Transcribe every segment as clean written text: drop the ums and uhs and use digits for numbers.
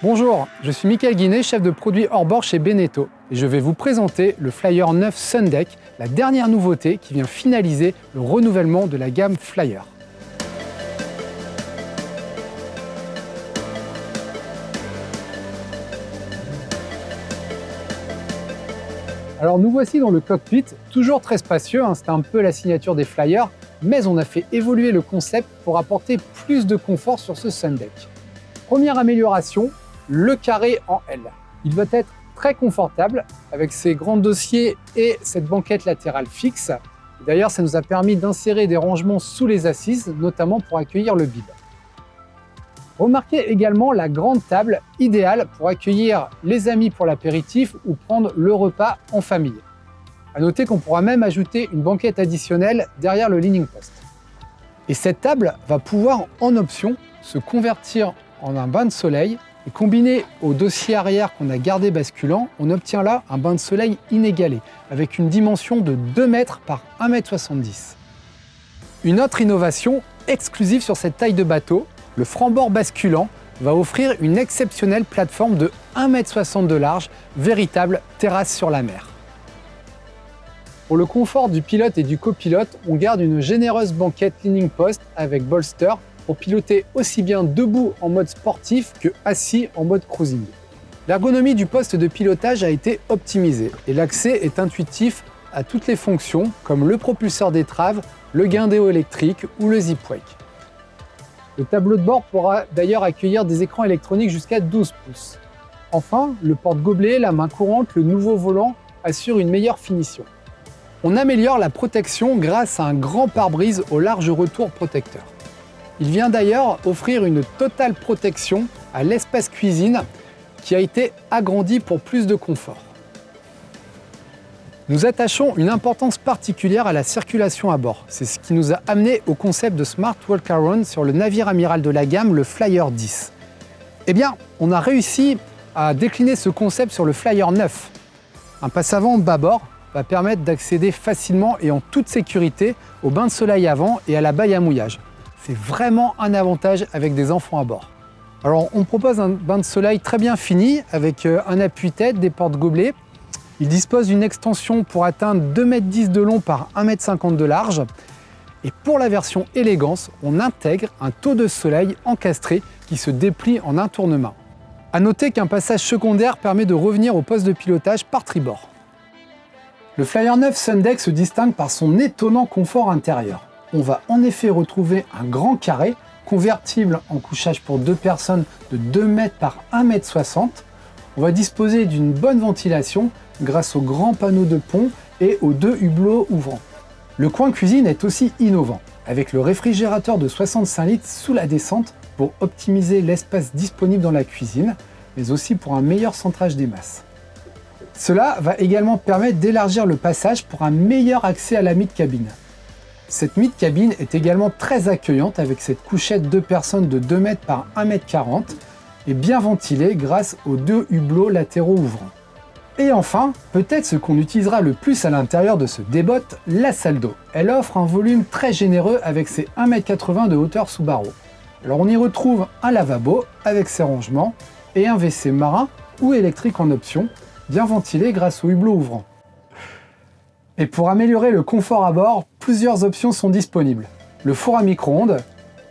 Bonjour, je suis Michael Guinet, chef de produit hors-bord chez Beneteau et je vais vous présenter le Flyer 9 Sundeck, la dernière nouveauté qui vient finaliser le renouvellement de la gamme Flyer. Alors nous voici dans le cockpit, toujours très spacieux, c'est un peu la signature des Flyers, mais on a fait évoluer le concept pour apporter plus de confort sur ce Sundeck. Première amélioration, le carré en L. Il va être très confortable avec ses grands dossiers et cette banquette latérale fixe. D'ailleurs, ça nous a permis d'insérer des rangements sous les assises, notamment pour accueillir le bib. Remarquez également la grande table idéale pour accueillir les amis pour l'apéritif ou prendre le repas en famille. À noter qu'on pourra même ajouter une banquette additionnelle derrière le leaning post. Et cette table va pouvoir, en option, se convertir en un bain de soleil et combiné au dossier arrière qu'on a gardé basculant, on obtient là un bain de soleil inégalé avec une dimension de 2 mètres par 1,70 m. Une autre innovation exclusive sur cette taille de bateau, le franc-bord basculant va offrir une exceptionnelle plateforme de 1,60 m de large, véritable terrasse sur la mer. Pour le confort du pilote et du copilote, on garde une généreuse banquette leaning post avec bolster pour piloter aussi bien debout en mode sportif que assis en mode cruising. L'ergonomie du poste de pilotage a été optimisée et l'accès est intuitif à toutes les fonctions comme le propulseur d'étrave, le guindéo électrique ou le zip wake. Le tableau de bord pourra d'ailleurs accueillir des écrans électroniques jusqu'à 12 pouces. Enfin, le porte-gobelet, la main courante, le nouveau volant assurent une meilleure finition. On améliore la protection grâce à un grand pare-brise au large retour protecteur. Il vient d'ailleurs offrir une totale protection à l'espace cuisine qui a été agrandi pour plus de confort. Nous attachons une importance particulière à la circulation à bord. C'est ce qui nous a amené au concept de Smart Walk-Around sur le navire amiral de la gamme, le Flyer 10. Eh bien, on a réussi à décliner ce concept sur le Flyer 9. Un passe-avant bâbord va permettre d'accéder facilement et en toute sécurité au bain de soleil avant et à la baille à mouillage. C'est vraiment un avantage avec des enfants à bord. Alors on propose un bain de soleil très bien fini avec un appuie-tête, des porte-gobelets. Il dispose d'une extension pour atteindre 2,10 m de long par 1,50 m de large. Et pour la version élégance, on intègre un taux de soleil encastré qui se déplie en un tournement. À noter qu'un passage secondaire permet de revenir au poste de pilotage par tribord. Le Flyer 9 Sundeck se distingue par son étonnant confort intérieur. On va en effet retrouver un grand carré convertible en couchage pour 2 personnes de 2 m par 1,60 m. On va disposer d'une bonne ventilation grâce aux grands panneaux de pont et aux 2 hublots ouvrants. Le coin cuisine est aussi innovant, avec le réfrigérateur de 65 litres sous la descente pour optimiser l'espace disponible dans la cuisine, mais aussi pour un meilleur centrage des masses. Cela va également permettre d'élargir le passage pour un meilleur accès à la mid-cabine. Cette mid-cabine est également très accueillante avec cette couchette 2 personnes de 2 m par 1,40 m et bien ventilée grâce aux 2 hublots latéraux ouvrants. Et enfin, peut-être ce qu'on utilisera le plus à l'intérieur de ce débot, la salle d'eau. Elle offre un volume très généreux avec ses 1,80 m de hauteur sous barreau. Alors on y retrouve un lavabo avec ses rangements et un WC marin ou électrique en option, bien ventilé grâce aux hublots ouvrants. Et pour améliorer le confort à bord, plusieurs options sont disponibles. Le four à micro-ondes,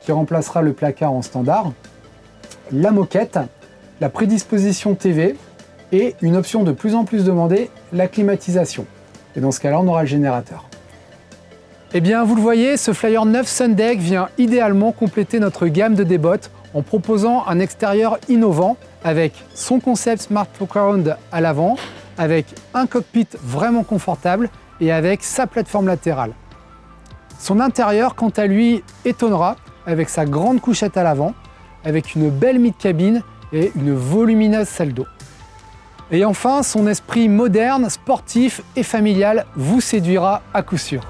qui remplacera le placard en standard, la moquette, la prédisposition TV et une option de plus en plus demandée, la climatisation. Et dans ce cas-là, on aura le générateur. Eh bien, vous le voyez, ce Flyer 9 Sundeck vient idéalement compléter notre gamme de débottes en proposant un extérieur innovant avec son concept Smart Walk-Around à l'avant, avec un cockpit vraiment confortable et avec sa plateforme latérale. Son intérieur, quant à lui, étonnera avec sa grande couchette à l'avant, avec une belle mid-cabine et une volumineuse salle d'eau. Et enfin, son esprit moderne, sportif et familial vous séduira à coup sûr.